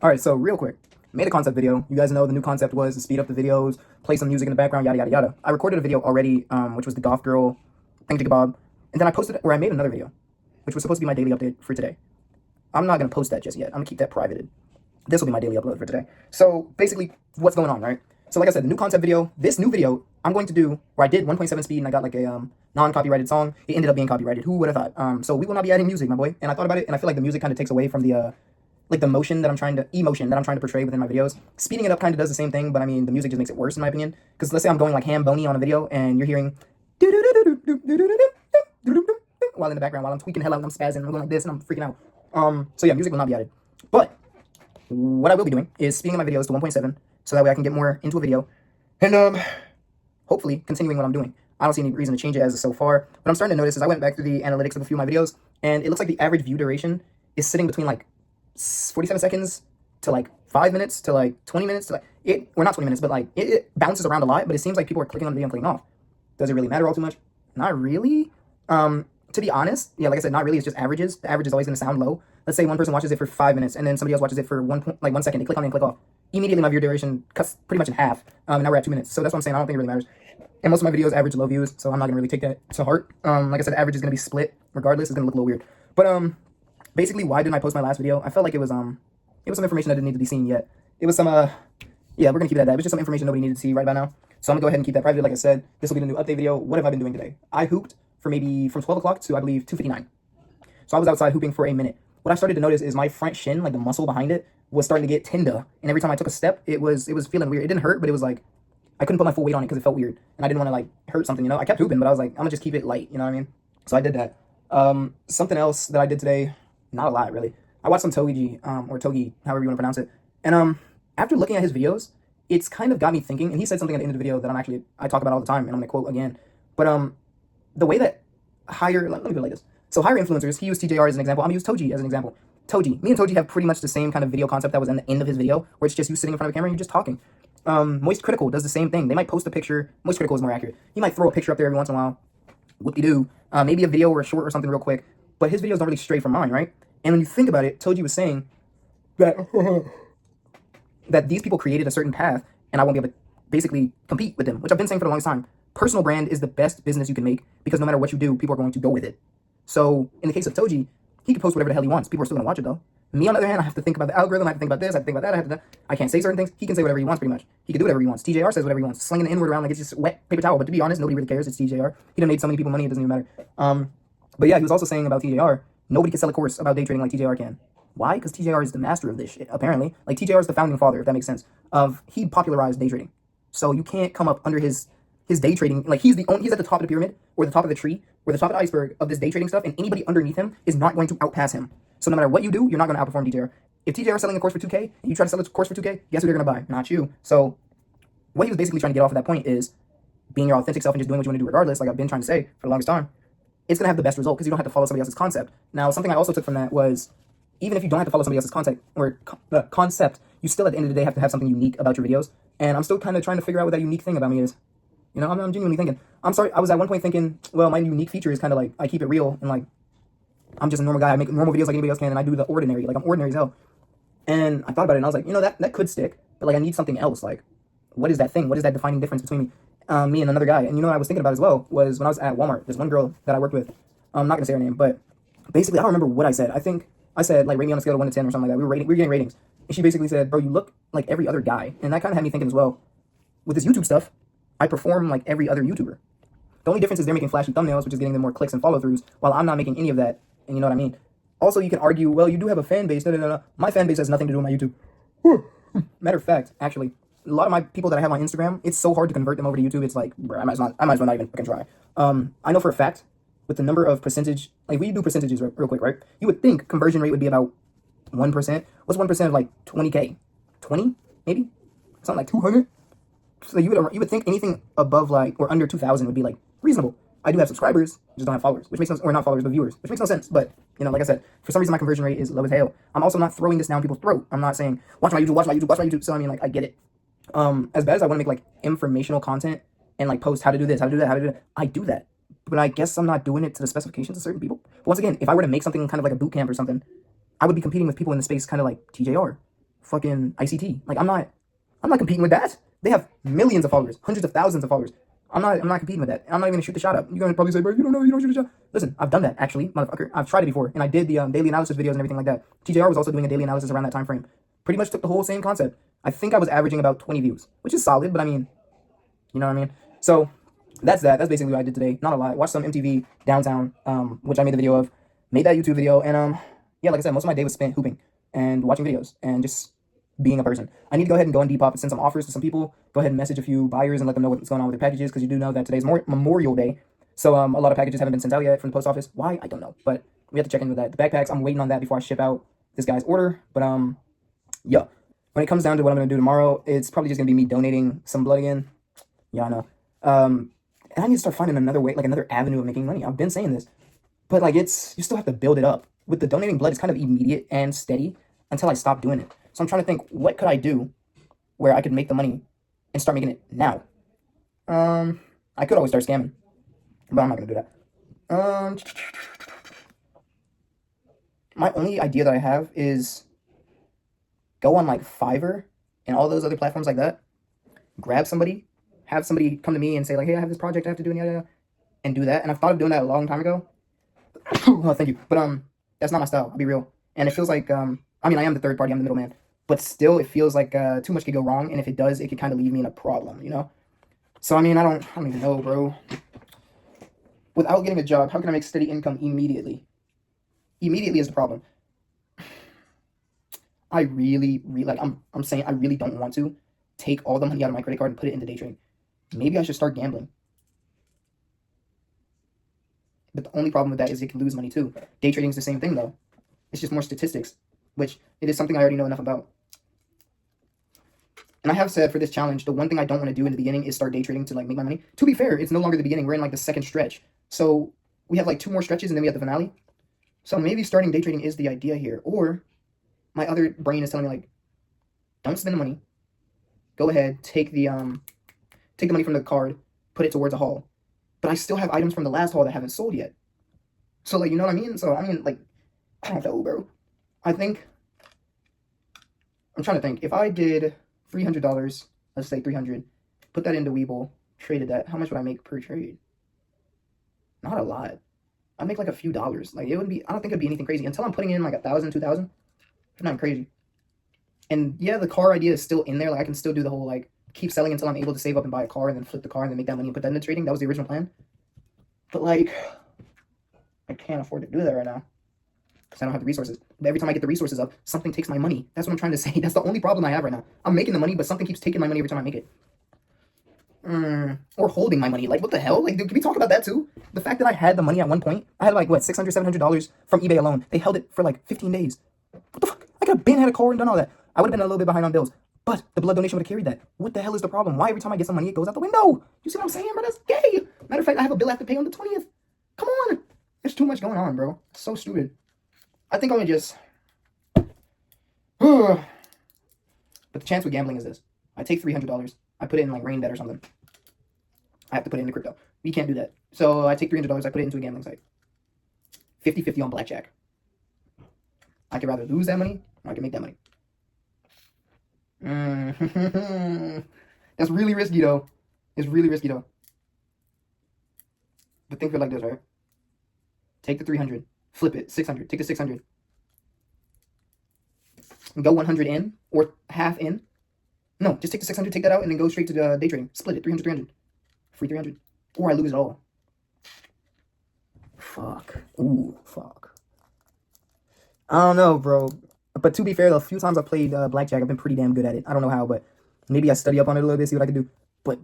All right, so real quick, made a concept video. You guys know the new concept was to speed up the videos, play some music in the background, yada yada yada. I recorded a video already, which was the goth girl, thank you Bob, and then I posted where I made another video, which was supposed to be my daily update for today. I'm not gonna post that just yet. I'm gonna keep that privated. This will be my daily upload for today. So basically, what's going on, right? So like I said, the new concept video, this new video I'm going to do where I did 1.7 speed and I got like a non-copyrighted song. It ended up being copyrighted. Who would have thought? So we will not be adding music, my boy. And I thought about it, and I feel like the music kind of takes away from the like the emotion that I'm trying to portray within my videos. Speeding it up kind of does the same thing, but I mean the music just makes it worse in my opinion. Because let's say I'm going like ham bony on a video and you're hearing while in the background while I'm tweaking hell out and I'm spazzing and I'm going like this and I'm freaking out. So yeah, music will not be added. But what I will be doing is speeding my videos to 1.7 so that way I can get more into a video and hopefully continuing what I'm doing. I don't see any reason to change it as of so far. What I'm starting to notice is I went back through the analytics of a few of my videos and it looks like the average view duration is sitting between like 47 seconds to like 5 minutes to like 20 minutes to like it, or not 20 minutes, but like it bounces around a lot, but it seems like people are clicking on the video and clicking off. Does it really matter all too much? Not really. To be honest, yeah, like I said, not really. It's just averages. The average is always going to sound low. Let's say one person watches it for 5 minutes and then somebody else watches it for 1 second. They click on it and click off. Immediately my view duration cuts pretty much in half. And now we're at 2 minutes. So that's what I'm saying. I don't think it really matters. And most of my videos average low views, so I'm not going to really take that to heart. Like I said, average is going to be split regardless. It's going to look a little weird. But basically, why didn't I post my last video? I felt like it was some information that didn't need to be seen yet. It was some yeah, we're gonna keep it at that. It was just some information nobody needed to see right about now. So I'm gonna go ahead and keep that private. Like I said, this will be the new update video. What have I been doing today? I hooped for maybe from 12 o'clock to I believe 2:59. So I was outside hooping for a minute. What I started to notice is my front shin, like the muscle behind it, was starting to get tender. And every time I took a step, it was feeling weird. It didn't hurt, but it was like I couldn't put my full weight on it because it felt weird. And I didn't want to like hurt something, you know? I kept hooping, but I was like, I'm gonna just keep it light, you know what I mean? So I did that. Something else that I did today, not a lot really. I watched some Togi, or Togi, however you want to pronounce it. And after looking at his videos, it's kind of got me thinking, and he said something at the end of the video that I talk about all the time, and I'm gonna quote again. But the way that let me go like this. So higher influencers, he used TJR as an example. I'm gonna use Toji as an example. Me and Toji have pretty much the same kind of video concept that was in the end of his video, where it's just you sitting in front of a camera and you're just talking. Moist Critical does the same thing. They might post a picture. Moist Critical is more accurate. He might throw a picture up there every once in a while. Whoop-de-doo. Maybe a video or a short or something real quick. But his videos don't really stray from mine, right? And when you think about it, Toji was saying that that these people created a certain path and I won't be able to basically compete with them, which I've been saying for the longest time. Personal brand is the best business you can make because no matter what you do, people are going to go with it. So in the case of Toji, he can post whatever the hell he wants. People are still going to watch it though. Me, on the other hand, I have to think about the algorithm. I have to think about this. I have to think about that. I can't say certain things. He can say whatever he wants pretty much. He can do whatever he wants. TJR says whatever he wants. Slinging the N-word around like it's just wet paper towel. But to be honest, nobody really cares. It's TJR. He done made so many people money, it doesn't even matter. But yeah, he was also saying about TJR, nobody can sell a course about day trading like TJR can. Why? Because TJR is the master of this shit, apparently. Like, TJR is the founding father, if that makes sense, he popularized day trading. So you can't come up under his day trading. Like, he's at the top of the pyramid, or the top of the tree, or the top of the iceberg of this day trading stuff, and anybody underneath him is not going to outpass him. So no matter what you do, you're not going to outperform TJR. If TJR is selling a course for 2K, and you try to sell a course for 2K, guess who they're going to buy? Not you. So what he was basically trying to get off at that point is being your authentic self and just doing what you want to do regardless, like I've been trying to say for the longest time. It's going to have the best result because you don't have to follow somebody else's concept. Now, something I also took from that was even if you don't have to follow somebody else's concept, you still at the end of the day have to have something unique about your videos. And I'm still kind of trying to figure out what that unique thing about me is. You know, I'm genuinely thinking. I'm sorry, I was at one point thinking, well, my unique feature is kind of like I keep it real and like I'm just a normal guy. I make normal videos like anybody else can, and I do the ordinary. Like I'm ordinary as hell. And I thought about it, and I was like, you know, that could stick, but like I need something else. Like, what is that thing? What is that defining difference between me and another guy? And you know what I was thinking about as well was when I was at Walmart. There's one girl that I worked with. I'm not gonna say her name, but basically I don't remember what I said. I think I said like rate me on a scale of 1 to 10 or something like that. We were getting ratings, and she basically said, "Bro, you look like every other guy," and that kind of had me thinking as well. With this YouTube stuff, I perform like every other YouTuber. The only difference is they're making flashy thumbnails, which is getting them more clicks and follow-throughs, while I'm not making any of that. And you know what I mean? Also, you can argue, well, you do have a fan base. No. My fan base has nothing to do with my YouTube. Matter of fact, actually, a lot of my people that I have on Instagram, it's so hard to convert them over to YouTube. It's like, bro, I might as well not even fucking try. I know for a fact, with the number of percentage, like we do percentages real quick, right? You would think conversion rate would be about 1%. What's 1% of like 20K? 20, maybe? Something like 200? So you would think anything above like, or under 2,000 would be like reasonable. I do have subscribers, just don't have followers, which makes no sense, or not followers, but viewers, which makes no sense. But, you know, like I said, for some reason my conversion rate is low as hell. I'm also not throwing this down people's throat. I'm not saying, watch my YouTube. So, I mean, like, I get it. As bad as I want to make, like, informational content and, like, post how to do this, how to do that, I do that. But I guess I'm not doing it to the specifications of certain people. But once again, if I were to make something kind of like a boot camp or something, I would be competing with people in the space kind of like TJR, fucking ICT. Like, I'm not competing with that. They have millions of followers, hundreds of thousands of followers. I'm not competing with that. I'm not even gonna shoot the shot up. You're gonna probably say, bro, you don't know, you don't shoot a shot. Listen, I've done that actually, motherfucker. I've tried it before, and I did the daily analysis videos and everything like that. TJR was also doing a daily analysis around that time frame. Pretty much took the whole same concept. I think I was averaging about 20 views, which is solid, but I mean, you know what I mean? So that's that. That's basically what I did today. Not a lot. Watched some MTV Downtown, which I made the video of. Made that YouTube video, and yeah, like I said, most of my day was spent hooping and watching videos and just being a person. I need to go ahead and go on Depop and send some offers to some people. Go ahead and message a few buyers and let them know what's going on with their packages, because you do know that today's Memorial Day. So a lot of packages haven't been sent out yet from the post office. Why? I don't know. But we have to check in with that. The backpacks, I'm waiting on that before I ship out this guy's order. But yeah. When it comes down to what I'm gonna do tomorrow, it's probably just gonna be me donating some blood again. Yeah, I know. And I need to start finding another way, like another avenue of making money. I've been saying this. But like, you still have to build it up. With the donating blood, it's kind of immediate and steady until I stop doing it. So I'm trying to think, what could I do where I could make the money and start making it now? I could always start scamming, but I'm not gonna do that. My only idea that I have is go on like Fiverr and all those other platforms like that. Grab somebody, have somebody come to me and say like, hey, I have this project I have to do, and do that. And I've thought of doing that a long time ago. Oh, thank you. But that's not my style. I'll be real. And it feels like I mean, I am the third party. I'm the middleman. But still, it feels like too much could go wrong. And if it does, it could kind of leave me in a problem, you know? So, I mean, I don't even know, bro. Without getting a job, how can I make steady income immediately? Immediately is the problem. I really, like, I'm saying I really don't want to take all the money out of my credit card and put it into day trading. Maybe I should start gambling. But the only problem with that is you can lose money too. Day trading is the same thing though. It's just more statistics, which it is something I already know enough about. And I have said for this challenge, the one thing I don't want to do in the beginning is start day trading to like make my money. To be fair, it's no longer the beginning. We're in like the second stretch. So we have like 2 more stretches and then we have the finale. So maybe starting day trading is the idea here. Or my other brain is telling me like, don't spend the money. Go ahead, take the money from the card, put it towards a haul. But I still have items from the last haul that haven't sold yet. So, like, you know what I mean? So, I mean, like, I don't know, bro. I'm trying to think. If I did $300, let's say 300, put that into Webull, traded that, how much would I make per trade? Not a lot. I'd make like a few dollars. Like, it wouldn't be, I don't think it'd be anything crazy. Until I'm putting in like 1,000, 2,000, it's not crazy. And yeah, the car idea is still in there. Like, I can still do the whole, like, keep selling until I'm able to save up and buy a car and then flip the car and then make that money and put that into trading. That was the original plan. But like, I can't afford to do that right now because I don't have the resources. But every time I get the resources up, something takes my money. That's what I'm trying to say. That's the only problem I have right now. I'm making the money, but something keeps taking my money every time I make it. Or holding my money. Like, what the hell? Like, dude, can we talk about that too? The fact that I had the money at one point, I had like, what, $600, $700 from eBay alone. They held it for like 15 days. What the fuck? I could have been had a car and done all that. I would have been a little bit behind on bills. But the blood donation would have carried that. What the hell is the problem? Why every time I get some money, it goes out the window? You see what I'm saying, bro? That's gay. Matter of fact, I have a bill I have to pay on the 20th. Come on. There's too much going on, bro. It's so stupid. I think I'm gonna just... But the chance with gambling is this. I take $300. I put it in like Rain Bet or something. I have to put it into crypto. We can't do that. So I take $300. I put it into a gambling site. 50-50 on blackjack. I could rather lose that money or I can make that money. That's really risky though. It's really risky though. But think of it like this, right? Take the 300, flip it, 600, take the 600. Go 100 in or half in. No, just take the 600, take that out, and then go straight to the day trading. Split it, 300, 300. Free 300. Or I lose it all. Fuck. Ooh, fuck. I don't know, bro. But to be fair, the few times I played blackjack, I've been pretty damn good at it. I don't know how, but maybe I study up on it a little bit, see what I can do. But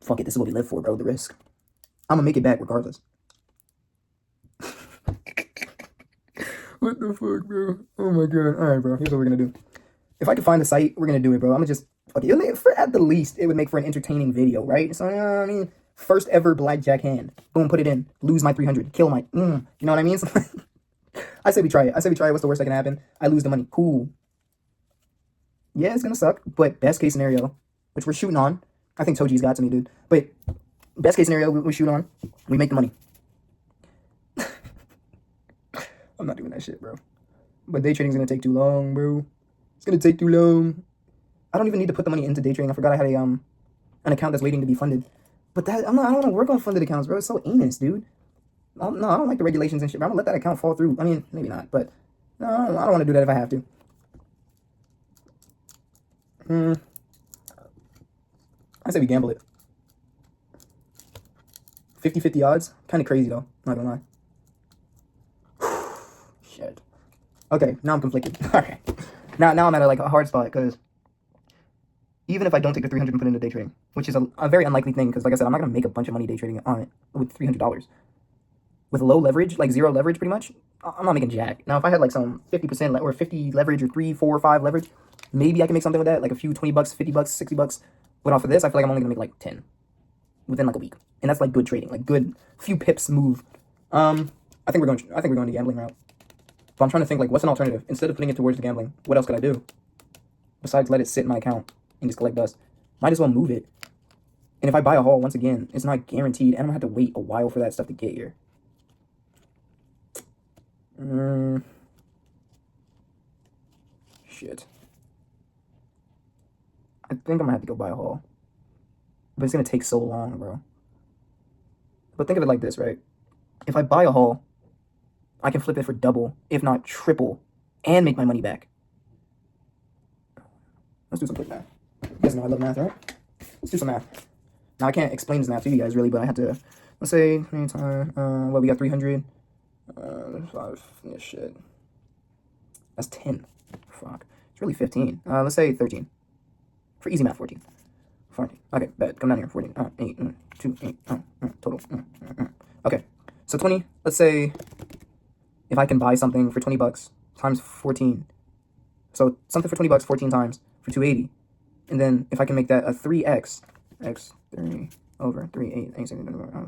fuck it, this is what we live for, bro, the risk. I'm gonna make it back regardless. What the fuck, bro? Oh my god. Alright, bro, here's what we're gonna do. If I can find the site, we're gonna do it, bro. I'm gonna just, okay, at the least, it would make for an entertaining video, right? So, I mean, first ever blackjack hand. Boom, put it in. Lose my 300. Kill my, you know what I mean? So, I say we try it. What's the worst that can happen? I lose the money. Cool. Yeah, it's gonna suck, but best case scenario, which we're shooting on. I think Toji's got to me, dude. But best case scenario, we shoot on. We make the money. I'm not doing that shit, bro. But day trading's gonna take too long, bro. It's gonna take too long. I don't even need to put the money into day trading. I forgot I had a an account that's waiting to be funded. But that I don't want to work on funded accounts, bro. It's so anus, dude. No, I don't like the regulations and shit. But I'm gonna let that account fall through. I mean, maybe not, but no, I don't want to do that if I have to. I say we gamble it. 50-50 odds. Kind of crazy though. Not gonna lie. Shit. Okay, now I'm conflicted. All right. Now I'm at like a hard spot because even if I don't take the 300 and put it into day trading, which is a very unlikely thing because like I said, I'm not gonna make a bunch of money day trading on it with $300. With low leverage, like zero leverage pretty much, I'm not making jack. Now if I had like some 50% or 50 leverage or 3, 4, 5 leverage, maybe I can make something with that, like a few $20, $50, $60. But off of this, I feel like I'm only gonna make like 10 within like a week. And that's like good trading, like good few pips move. I think we're going the gambling route. But I'm trying to think like what's an alternative? Instead of putting it towards the gambling, what else could I do? Besides let it sit in my account and just collect dust. Might as well move it. And if I buy a haul, once again, it's not guaranteed, and I'm gonna have to wait a while for that stuff to get here. Shit. I think I'm gonna have to go buy a haul. But it's gonna take so long, bro. But think of it like this, right? If I buy a haul, I can flip it for double, if not triple, and make my money back. Let's do some quick math. You guys know I love math, right? Let's do some math. Now, I can't explain this math to you guys, really, but I have to, let's say, well, we got 300. 5, yeah, shit. That's 10. Fuck. It's really 15. Let's say 13. For easy math, 14. 14. Okay, bet. Come down here. 14. 8. 2, 8. Total. Okay. So 20. Let's say if I can buy something for $20 times 14. So something for $20 14 times for 280. And then if I can make that a 3x, x 3 over 3, 8, 8, 6,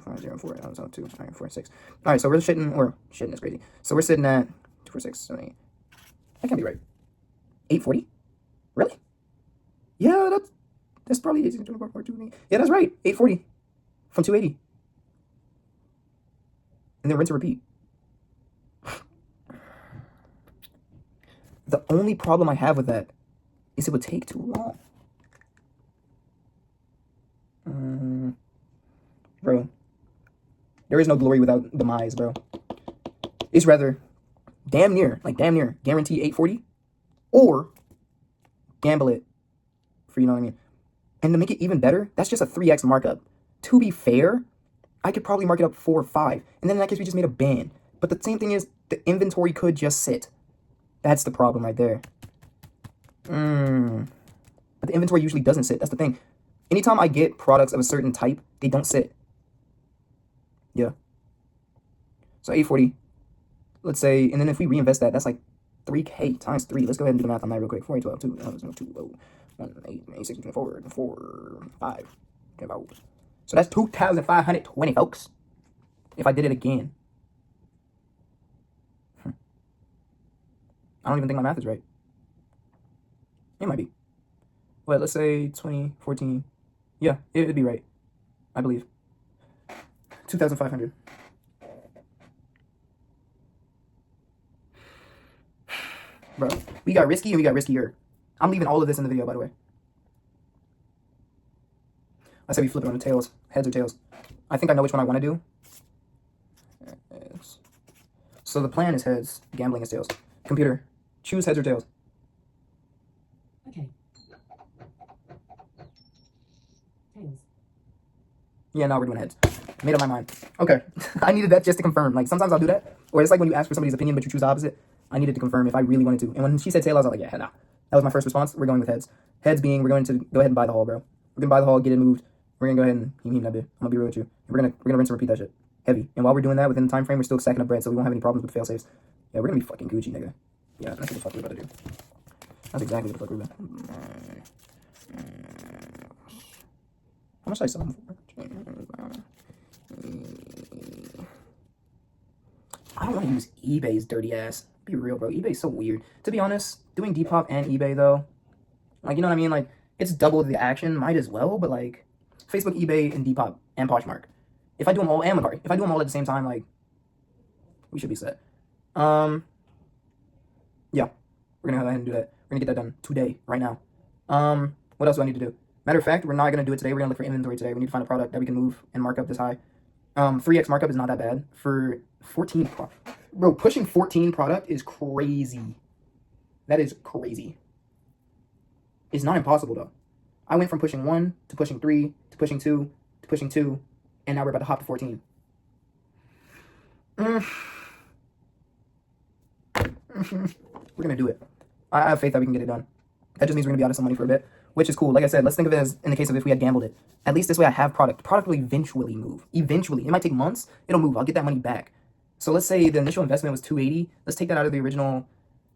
5, 0, 4, 2, 9, 4, 6. All right, so we're shitting is crazy. So we're sitting at 2, 4, 6, 7, 8. That can't be right. 840? Really? Yeah, that's probably 8, 6, 24, 4, 2, 8. Yeah, that's right. 840 from 280. And then rinse and repeat. The only problem I have with that is it would take too long. Bro, there is no glory without demise, bro. It's rather damn near guarantee 840 or gamble it for, you know what I mean? And to make it even better, that's just a 3x markup. To be fair, I could probably mark it up 4 or 5, and then in that case we just made a ban. But the same thing is the inventory could just sit. That's the problem right there. But the inventory usually doesn't sit. That's the thing. Anytime I get products of a certain type, they don't sit. Yeah. So 840. Let's say, and then if we reinvest that, that's like 3K times 3. Let's go ahead and do the math on that real quick. 4, 8, 12, 2, 2, 1, 8, 8, 6, 24, 4, 5. So that's 2,520, folks. If I did it again. I don't even think my math is right. It might be. Well, let's say 2014. Yeah, it'd be right. I believe. 2,500. Bro, we got risky and we got riskier. I'm leaving all of this in the video, by the way. I say we flip it on the tails. Heads or tails. I think I know which one I want to do. So the plan is heads. Gambling is tails. Computer, choose heads or tails. Okay. Tails. Yeah, now we're doing heads. Made up my mind. Okay. I needed that just to confirm. Like, sometimes I'll do that. Or it's like when you ask for somebody's opinion, but you choose the opposite. I needed to confirm if I really wanted to. And when she said tails, I was like, yeah, nah. That was my first response. We're going with heads. Heads being, we're going to go ahead and buy the haul, bro. We're going to buy the haul, get it moved. We're going to go ahead and that bit. I'm going to be real with you. We're going to rinse and repeat that shit. Heavy. And while we're doing that, within the time frame, we're still stacking up bread, so we won't have any problems with fail safes. Yeah, we're going to be fucking Gucci, nigga. Yeah, that's what the fuck we're about to do. That's exactly what the fuck we're about to do. How much did I sell them for? I don't want to use eBay's dirty ass. Be real, bro. eBay's so weird. To be honest, doing Depop and eBay, though, like, you know what I mean? Like, it's double the action. Might as well, but, like, Facebook, eBay, and Depop, and Poshmark. If I do them all, and Mercari. If I do them all at the same time, like, we should be set. Yeah. We're gonna go ahead and do that. We're gonna get that done today, right now. What else do I need to do? Matter of fact, we're not gonna do it today. We're gonna look for inventory today. We need to find a product that we can move and mark up this high. 3x markup is not that bad for 14. Bro, pushing 14 product is crazy. That is crazy. It's not impossible though. I went from pushing 1 to pushing 3 to pushing 2 to pushing 2, and now we're about to hop to 14. We're gonna do it. I have faith that we can get it done. That just means we're gonna be out of some money for a bit, which is cool. Like I said, let's think of it as in the case of if we had gambled it. At least this way I have product. The product will eventually move. Eventually. It might take months. It'll move. I'll get that money back. So let's say the initial investment was 280. Let's take that out of the original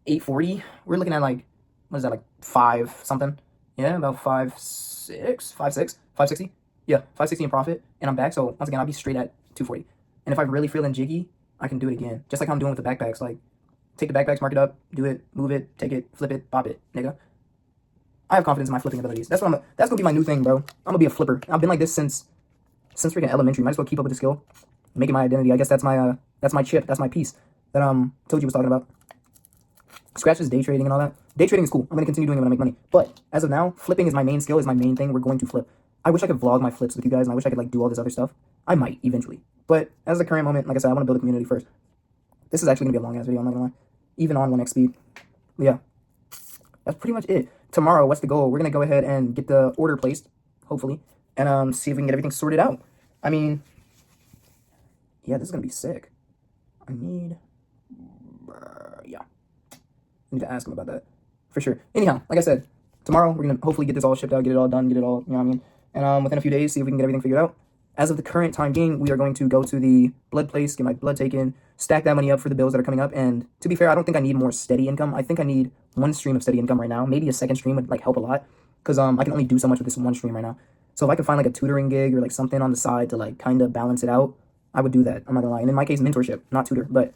840. We're looking at like, what is that, like 5 something? Yeah, about 560. Yeah, 560 in profit. And I'm back. So once again, I'll be straight at 240. And if I'm really feeling jiggy, I can do it again. Just like how I'm doing with the backpacks. Like, take the backpacks, mark it up, do it, move it, take it, flip it, pop it, nigga. I have confidence in my flipping abilities. That's gonna be my new thing, bro. I'm gonna be a flipper. I've been like this since freaking elementary. Might as well keep up with the skill, make it my identity. I guess that's my chip. That's my piece that Toji was talking about. Scratch is day trading and all that. Day trading is cool. I'm gonna continue doing it when I make money. But as of now, flipping is my main skill. Is my main thing. We're going to flip. I wish I could vlog my flips with you guys, and I wish I could like do all this other stuff. I might eventually. But as the current moment, like I said, I want to build a community first. This is actually gonna be a long ass video. I'm not gonna lie. Even on 1x speed. But yeah, that's pretty much it. Tomorrow, what's the goal? We're gonna go ahead and get the order placed, hopefully, and see if we can get everything sorted out. I mean, yeah, this is gonna be sick. I need, yeah, I need to ask him about that for sure. Anyhow, like I said, tomorrow we're gonna hopefully get this all shipped out, get it all done, get it all, you know what I mean, and within a few days, see if we can get everything figured out. As of the current time being, we are going to go to the blood place, get my blood taken, stack that money up for the bills that are coming up. And to be fair, I don't think I need more steady income. I think I need one stream of steady income right now. Maybe a second stream would like help a lot because I can only do so much with this one stream right now. So if I could find like a tutoring gig or like something on the side to like kind of balance it out, I would do that. I'm not gonna lie. And in my case, mentorship, not tutor. But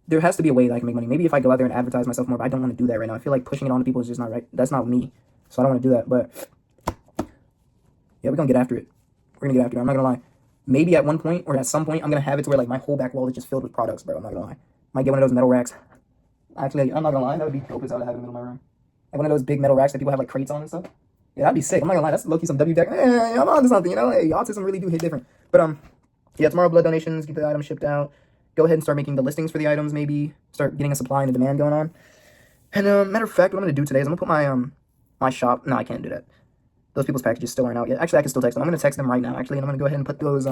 there has to be a way that I can make money. Maybe if I go out there and advertise myself more, but I don't want to do that right now. I feel like pushing it on to people is just not right. That's not me. So I don't want to do that. But yeah, we're gonna get after it. We're gonna get after it. I'm not gonna lie. Maybe at one point or at some point, I'm going to have it to where like my whole back wall is just filled with products, bro. I'm not going to lie. Might get one of those metal racks. Actually, I'm not going to lie. That would be dope as hell to have in the middle of my room. Like one of those big metal racks that people have like crates on and stuff. Yeah, that'd be sick. I'm not going to lie. That's low-key some W deck. I'm on to something, you know? Hey, autism really do hit different. But, yeah, tomorrow blood donations, get the items shipped out. Go ahead and start making the listings for the items maybe. Start getting a supply and a demand going on. And, matter of fact, what I'm going to do today is I'm going to put my shop. No, I can't do that. Those people's packages still aren't out yet. Actually, I can still text them. I'm going to text them right now, actually. And I'm going to go ahead and put those,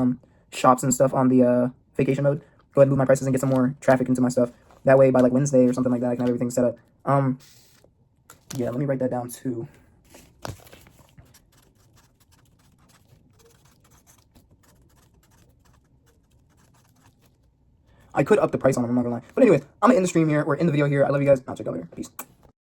shops and stuff on the vacation mode. Go ahead and move my prices and get some more traffic into my stuff. That way by like Wednesday or something like that, I can have everything set up. Yeah, let me write that down too. I could up the price on them, I'm not gonna lie. But anyways, I'm gonna end the stream here or end the video here. I love you guys. I'll check you out later. Peace.